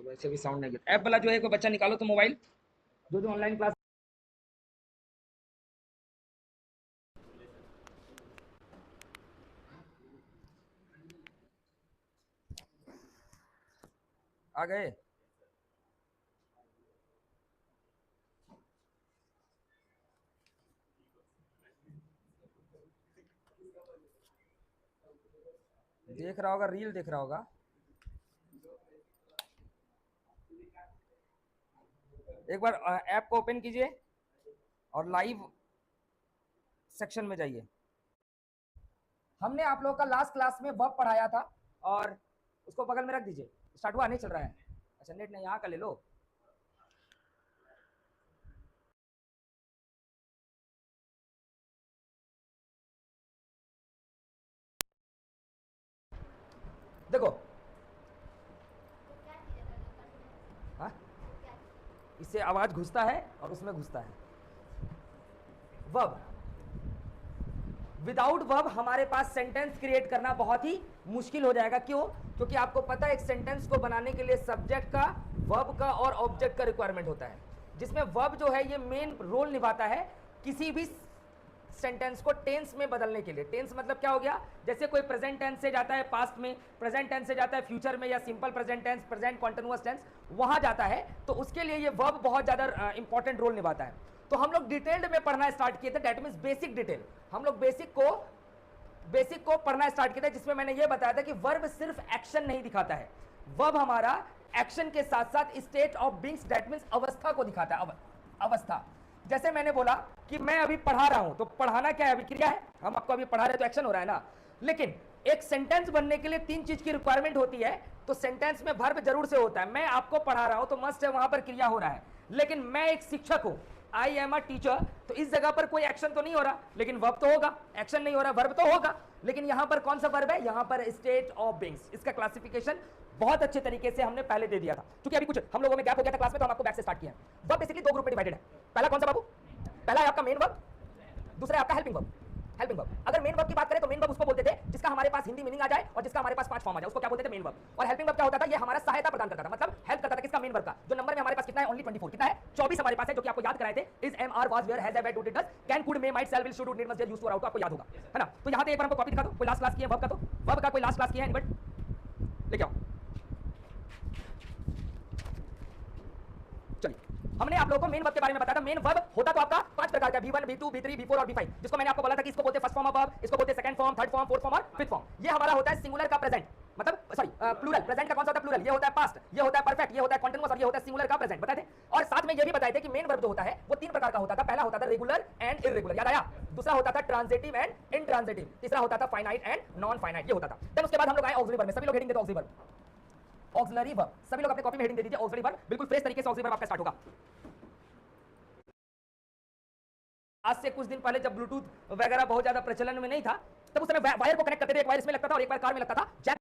तो वैसे भी साउंड नहीं गिरता। ऐप वाला जो है कोई बच्चा निकालो तो मोबाइल, जो जो ऑनलाइन क्लास आ गए। देख रहा होगा, रील देख रहा होगा। एक बार ऐप को ओपन कीजिए और लाइव सेक्शन में जाइए। हमने आप लोगों का लास्ट क्लास में वर्ब पढ़ाया था और उसको बगल में रख दीजिए। स्टार्ट हुआ नहीं चल रहा है? अच्छा नेट नहीं, यहाँ का ले लो। देखो हाँ, इससे आवाज घुसता है और उसमें घुसता है। वर्ब, विदाउट वर्ब हमारे पास सेंटेंस क्रिएट करना बहुत ही मुश्किल हो जाएगा। क्यों? क्योंकि आपको पता है एक सेंटेंस को बनाने के लिए सब्जेक्ट का, वर्ब का और ऑब्जेक्ट का रिक्वायरमेंट होता है, जिसमें वर्ब जो है ये मेन रोल निभाता है किसी भी सेंटेंस को टेंस में बदलने के लिए। टेंस मतलब क्या हो गया? जैसे कोई प्रेजेंट टेंस से जाता है पास्ट में, प्रेजेंट टेंस से जाता है फ्यूचर में, या simple present tense, present continuous tense, वहां जाता है, तो उसके लिए ये वर्ब बहुत ज्यादा इंपॉर्टेंट रोल निभाता है। तो हम लोग डिटेल्ड में पढ़ना स्टार्ट किए थे, दैट मींस बेसिक डिटेल। हम लोग बेसिक को पढ़ना स्टार्ट किया था, जिसमें मैंने ये बताया था कि वर्ब सिर्फ एक्शन नहीं दिखाता है, वर्ब हमारा एक्शन के साथ साथ state of beings, that means अवस्था को दिखाता है। अवस्था, जैसे मैंने बोला कि मैं अभी पढ़ा रहा हूं, तो पढ़ाना क्या है? अभी क्रिया है, हम आपको अभी पढ़ा रहे तो एक्शन हो रहा है ना। लेकिन एक सेंटेंस बनने के लिए 3 चीज की रिक्वायरमेंट होती है, तो सेंटेंस में वर्ब जरूर से होता है। मैं आपको पढ़ा रहा हूं तो मस्ट है वहां पर क्रिया हो रहा है, लेकिन मैं एक शिक्षक हूं, आई एम अ टीचर, तो इस जगह पर कोई एक्शन तो नहीं हो रहा, लेकिन वर्ब तो होगा। एक्शन नहीं हो रहा, वर्ब तो होगा, लेकिन यहां पर कौन सा वर्ब है? यहां पर स्टेट ऑफ बीइंग्स। इसका क्लासिफिकेशन बहुत अच्छे तरीके से हमने पहले दे दिया था, क्योंकि अभी कुछ हम लोगों में गैप हो गया था क्लास में, तो हम आपको बैक से स्टार्ट किया। वर्ब बेसिकली 2 ग्रुप में डिवाइडेड है। पहला कौन सा बाबू? पहला है आपका मेन वर्ब, दूसरा है आपका हेल्पिंग वर्ब। हेल्पिंग वर्ब, अगर मेन वर्ब की बात करें तो मेन वर्ब उसको बोलते थे जिसका हमारे पास हिंदी मीनिंग आ जाए और जिसका हमारे पास 5 फॉर्म आ जाए, उसको क्या बोलते थे? Main verb. और हेल्पिंग वर्ब क्या होता था? ये हमारा सहायता प्रदान करता था, मतलब हेल्प करता था। किसका? मेन वर्ब का। जो नंबर में हमारे पास कितना है? ओनली 24। कितना है? 24 हमारे पास है, जो कि आपको याद कराए थे। Is, am, are, was, were, has, have, had, do, did, does, can, could, may, might, shall, will, should, would, need, must, dare, used to, ought, आपको याद होगा, है ना। तो यहां पे एक बार हमको कॉपी दिखा दो, कोई लास्ट क्लास की है वर्ब का, तो वर्ब का कोई लास्ट क्लास की है? एनीबॉडी लेके आओ। चलिए, हमने आप लोगों को मेन वर्ब के बारे में बताया था। मेन वर्ब होता तो आपका 5 प्रकार का, V1, V2, V3, V4 और V5, जिसको मैंने आपको बोला था कि इसको बोलते हैं फर्स्ट फॉर्म ऑफ वर्ब, इसको बोलते हैं second form, third form, fourth form और फिफ्थ फॉर्म। ये हमारा होता है सिंगुलर का प्रेजेंट, मतलब सॉरी प्लूरल। प्रेजेंट का कौन सा होता है? प्लूरल। ये होता है पास्ट, ये होता है परफेक्ट, ये होता है कॉन्टिन्यूअस और ये होता है सिंगुलर का प्रेजेंट, बताए थे। और साथ में ये भी बताए थे कि मेन वर्ब जो होता है वो 3 प्रकार का होता था। पहला होता था रेगुलर एंड इररेगुलर, याद आया? दूसरा होता था ट्रांजिटिव एंड इनट्रांजिटिव, तीसरा होता था फाइनाइट एंड नॉन फाइनाइट, ये होता था। देन उसके बाद हम लोग आए ऑक्सिलरी वर्ब में। सभी लोग हेडिंग देते ऑक्सिलरी वर्ब, ऑक्सिलरी वर्ब। सभी लोग अपने कॉपी में हेडिंग दे दीजिए ऑक्सिलरी वर्ब। बिल्कुल फ्रेश तरीके से ऑक्सिलरी वर्ब आपका स्टार्ट होगा। आज से कुछ दिन पहले जब ब्लूटूथ वगैरह बहुत ज्यादा प्रचलन में नहीं था, तब उस समय वायर को कनेक्ट करते थे, एक वायर इसमें लगता था और एक वायर कार में लगता था, जैक,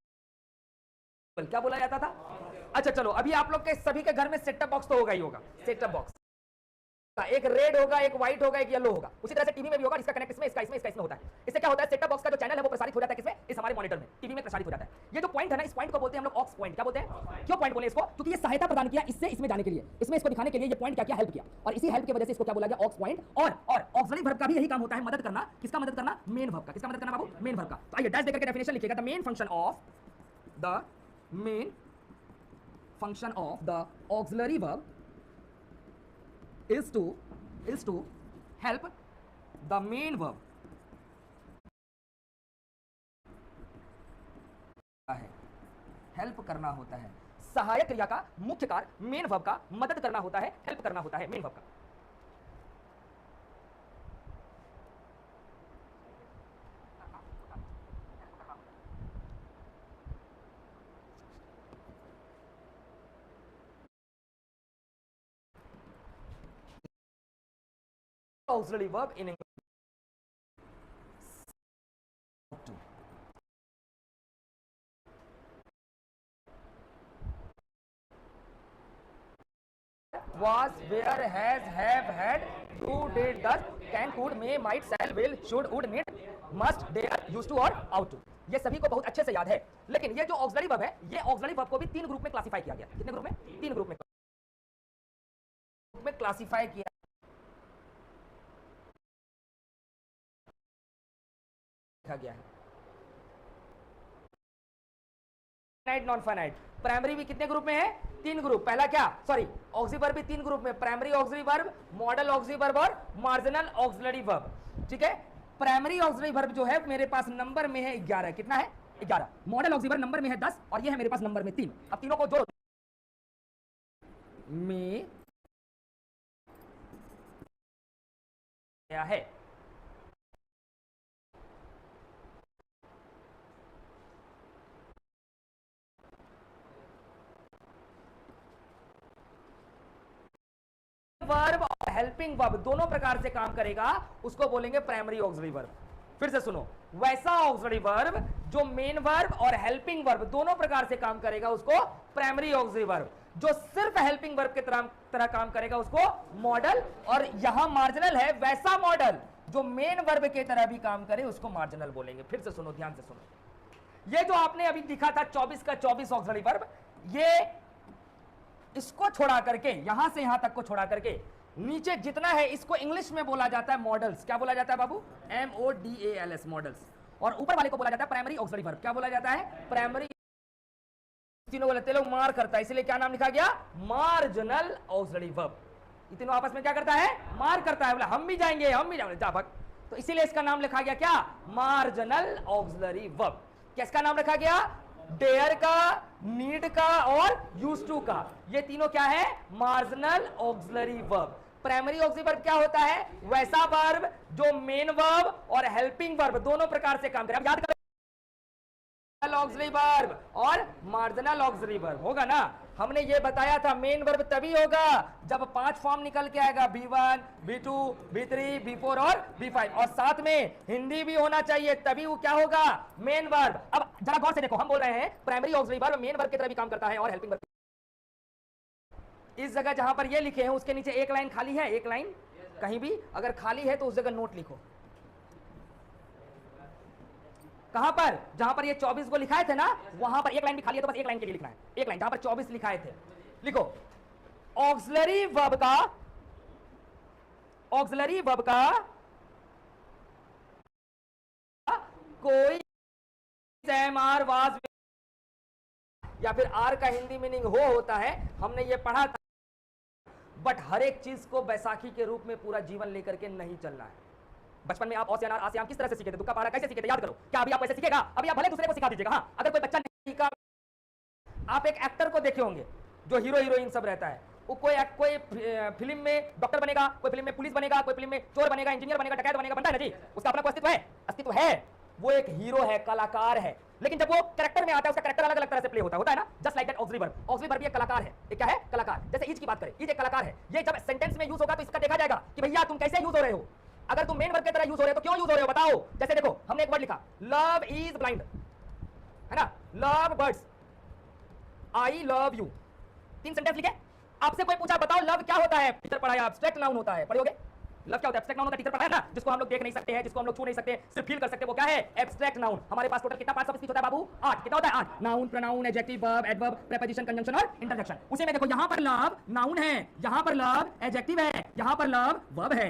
क्या बोला जाता था? अच्छा चलो, अभी आप लोग के सभी के घर में सेट टॉप बॉक्स तो होगा ही होगा। सेट टॉप बॉक्स एक रेड होगा, एक व्हाइट होगा, एक येलो होगा। उसी तरह से टीवी में भी होगा, इसका कनेक्ट इसमें, इसका इसमें, इसका इसमें होता है। इससे क्या होता है? सेट टॉप बॉक्स का जो चैनल है वो प्रसारित हो जाता है किसमें? इस हमारे मॉनिटर में, टीवी में प्रसारित हो जाता है। ये जो पॉइंट है ना, इस पॉइंट को बोलते हैं हम लोग ऑक्स पॉइंट। क्या बोलते हैं? क्यों पॉइंट बोले इसको? क्योंकि ये सहायता प्रदान किया इससे इसमें जाने के लिए, इसमें इसको दिखाने के लिए ये पॉइंट क्या किया? हेल्प किया, और इसी हेल्प की वजह से इसको क्या बोला गया? Aux point. और ऑक्सिलरी वर्ब का भी यही काम होता है, मदद करना। किसका मदद करना? मेन वर्ब का। किसका मदद करना बाबू? मेन वर्ब का। तो आइए डैश देकर के डेफिनेशन लिखिएगा। The main function of the auxiliary verb is to help the main verb है, हेल्प करना होता है। सहायक क्रिया का मुख्य कार्य मेन वर्ब का मदद करना होता है, हेल्प करना होता है मेन वर्ब का। Auxiliary verb in English was, where, has, have, had, do, did, does, can, could, may, might, shall, will, should, would, need, must, dare, used to और out to। ये सभी को बहुत अच्छे से याद है। लेकिन ये जो ऑक्सिलरी वर्ब है, ये ऑक्सिलरी वर्ब को भी 3 ग्रुप में क्लासिफाई किया गया। कितने ग्रुप में? 3 ग्रुप में क्लासिफाई किया गया है। Finite, non finite. प्राइमरी भी कितने ग्रुप में है? 3 ग्रुप। पहला क्या, सॉरी, ऑक्सिलरी वर्ब भी 3 ग्रुप में, primary auxiliary verb, model auxiliary verb और मार्जिनल ऑक्सिलरी वर्ब। ठीक है, प्राइमरी ऑक्सिलरी वर्ब जो है मेरे पास नंबर में है 11। कितना है? 11। मॉडल ऑक्सिलरी वर्ब नंबर में है 10 और ये है मेरे पास नंबर में 3। अब तीनों को जोड़ो में क्या है? वर्ब और हेल्पिंग वर्ब दोनों प्रकार से काम करेगा, उसको बोलेंगे प्राइमरी ऑक्सिलरी वर्ब। फिर से सुनो, वैसा ऑक्सिलरी वर्ब जो मेन वर्ब और हेल्पिंग वर्ब दोनों प्रकार से काम करेगा, उसको प्राइमरी ऑक्सिलरी वर्ब। जो सिर्फ हेल्पिंग वर्ब के तरह काम करेगा, उसको मॉडल, और यहां मार्जिनल है, वैसा मॉडल जो मेन वर्ब के तरह भी काम करे, उसको मार्जिनल बोलेंगे। फिर से सुनो, ध्यान से सुनो, ये जो आपने अभी दिखा था 24 का 24 ऑक्सिलरी वर्ब, ये इसको छोड़ा करके, यहां से यहां तक को छोड़ा करके नीचे जितना है, इसको इंग्लिश में बोला जाता है मॉडल्स। क्या बोला जाता है बाबू? MODALS, models. और ऊपर वाले को बोला जाता है प्राइमरी ऑक्सिलरी वर्ब। क्या बोला जाता है? प्राइमरी। तीनों बोलते लोग मार करता है, इसलिए क्या नाम लिखा गया? Marginal auxiliary verb. ये तीनों आपस में क्या करता है? मार करता है। बोला हम भी जाएंगे, हम भी जाएंगे, जा भग। तो इसीलिए इसका नाम लिखा गया क्या? Marginal auxiliary verb. किसका नाम रखा गया? डेयर का, नीड का और यूज टू का। ये तीनों क्या है? Marginal auxiliary verb. Primary auxiliary verb क्या होता है? वैसा वर्ब जो मेन वर्ब और हेल्पिंग वर्ब दोनों प्रकार से काम करे। अब याद करें, ऑक्सिलरी वर्ब और मार्जिनल ऑक्सिलरी वर्ब होगा ना। हमने ये बताया था मेन वर्ब तभी होगा जब 5 फॉर्म निकल के आएगा, B1, B2, B3, B4 और B5, और साथ में हिंदी भी होना चाहिए, तभी वो क्या होगा? Main verb. अब जरा गौर से देखो, हम बोल रहे हैं primary auxiliary verb main verb की तरह भी काम करता है और हेल्पिंग वर्ब। इस जगह जहां पर ये लिखे हैं उसके नीचे एक लाइन खाली है, एक लाइन कहीं भी अगर खाली है तो उस जगह नोट लिखो। कहां पर? जहां पर ये 24 को लिखाए थे ना, वहां पर एक लाइन भी खाली है, तो बस एक लाइन के लिए लिखना है। एक लाइन जहां पर 24 लिखाए थे, लिखो ऑक्सिलरी वर्ब का, ऑक्सिलरी वर्ब का कोई आर वाज, या फिर आर का हिंदी मीनिंग हो होता है, हमने ये पढ़ा था। बट हर एक चीज को बैसाखी के रूप में पूरा जीवन लेकर के नहीं चलना है। बचपन में आप औसियानार आसियाम किस तरह से सीखे थे? दुक्का पारा कैसे सीखे थे? याद करो। क्या अभी आप कैसे सीखेगा? अभी आप भले दूसरे को सिखा दीजिएगा। हाँ, अगर कोई बच्चा नहीं सीखा, आप एक एक्टर को देखे होंगे जो हीरो हीरोइन सब रहता है, वो कोई फिल्म में डॉक्टर बनेगा, कोई फिल्म में पुलिस बनेगा, कोई फिल्म में चोर बनेगा, इंजीनियर बनेगा, डकैत बनेगा, बनता है ना जी। उसका अपना अस्तित्व है, अस्तित्व है, वो एक हीरो है, कलाकार है। लेकिन जब वो कैरेक्टर में आता है, उसका कैरेक्टर अलग अलग तरह से प्ले होता है ना। Just like that auxiliary verb. Auxiliary verb भी एक कलाकार है। ये क्या है? कलाकार। जैसे ईज की बात करें, ईज एक कलाकार है। ये जब सेंटेंस में यूज होगा तो इसका देखा जाएगा कि भैया तुम कैसे यूज हो रहे हो। अगर तुम मेन वर्ब की तरह यूज हो रहे हो तो क्यों यूज हो रहे हो बताओ। जैसे देखो, हमने एक वर्ड लिखा, लव इज ब्लाइंड, है ना। Love birds, I love you, 3 sentence लिखे। आपसे कोई पूछा बताओ लव क्या होता है? टीचर पढ़ाया, एब्स्ट्रैक्ट नाउन होता है, पढ़ोगे? लव क्या होता है? एब्स्ट्रैक्ट नाउन होता है, टीचर पढ़ाया ना। जिसको हम लोग देख नहीं सकते हैं, जिसको हम लोग छू नहीं सकते, सिर्फ फील कर सकते हैं, वो क्या है? Abstract noun. हमारे पास टोटल कितना पार्ट्स ऑफ स्पीच होता है बाबू? 8। कितना होता है? 8। Noun, pronoun, adjective, verb, adverb, preposition, conjunction और इंटरजेक्शन। उसी में देखो, यहां पर लव नाउन है, यहां पर लव एडजेक्टिव है, यहां पर लव वर्ब है।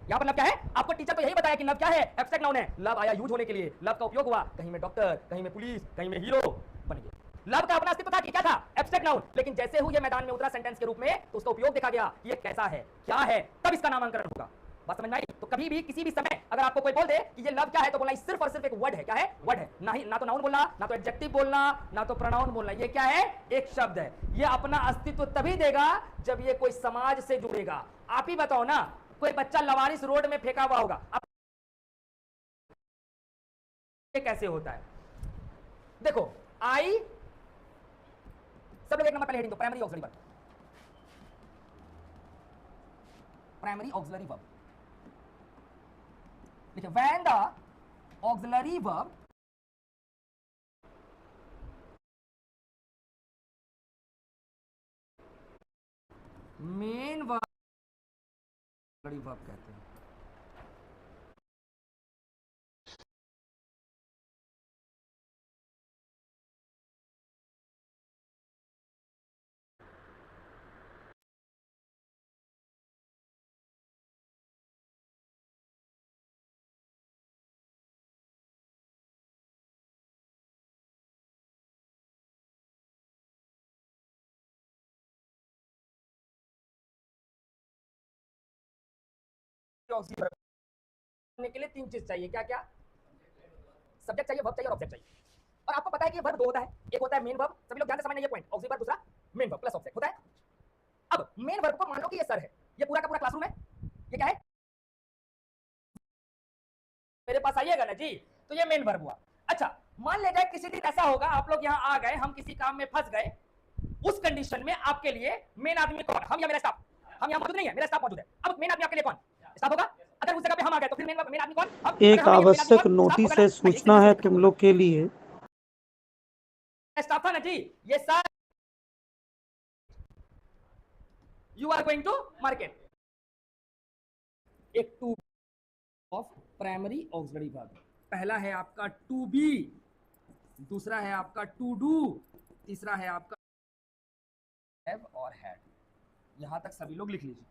यहां पर लव क्या है? आपको टीचर तो यही बताया कि लव क्या है? एब्स्ट्रैक्ट नाउन है। लव आया यूज होने के लिए, लव का उपयोग हुआ, कहीं में डॉक्टर, कहीं में पुलिस, कहीं में हीरो बन गए। लव का अपना अस्तित्व था कि क्या था? Abstract noun. लेकिन जैसे ही ये मैदान में उतरा सेंटेंस के रूप में, तो उसका उपयोग देखा गया, ये कैसा है, क्या है, तब इसका नामकरण होगा। बात समझ में आई? तो कभी भी किसी भी समय अगर आपको कोई बोल दे कि ये लव क्या है, तो बोलना सिर्फ और सिर्फ एक वर्ड है। क्या है? वर्ड है। ना तो नाउन बोलना, ना तो एडजेक्टिव बोलना, ना तो प्रोनाउन बोलना। ये क्या है? एक शब्द है। ये अपना अस्तित्व तभी देगा जब ये कोई समाज से जुड़ेगा। आप ही बताओ ना, कोई बच्चा लवारिस रोड में फेंका हुआ होगा, ये कैसे होता है? देखो, आई, सब लोग एक नंबर पहले हेडिंग दो, primary auxiliary verb. Primary auxiliary verb देखिए, when the auxiliary verb main verb कहते हैं। ऑक्सिलरी करने के लिए तीन चीज चाहिए, क्या क्या? सब्जेक्ट चाहिए, वर्ब चाहिए और ऑब्जेक्ट चाहिए। और आपको पता है कि वर्ब दो होता है, एक होता है मेन वर्ब, सभी लोग ध्यान से समझना ये पॉइंट, ऑक्सिलरी वर्ब दूसरा मेन वर्ब प्लस ऑब्जेक्ट होता है। अब मेन वर्ब को मान लो कि ये सर है, ये पूरा का पूरा क्लासरूम है, ये क्या है? मेरे पास आइएगा ना जी, तो ये मेन वर्ब हुआ। अच्छा, मान ले जाए किसी दिन ऐसा होगा आप लोग यहाँ आ गए, हम किसी काम में फंस गए, उस कंडीशन में आपके लिए मेन आदमी कौन? हम या मेरा स्टाफ? हम यहाँ मौजूद नहीं है, मेरा स्टाफ मौजूद है। अब मेन आदमी आपके लिए कौन? स्टाफ होगा। अगर उस जगह पे हम आ गए तो फिर मेन आदमी कौन? हम। एक आवश्यक नोटिस है सूचना है तुम लोग के लिए। स्टाफ था ना जी, ये sir you are going to market. एक two of primary auxiliary verb, पहला है आपका टू बी, दूसरा है आपका टू डू, तीसरा है आपका हैव और हैड। यहां तक सभी लोग लिख लीजिए।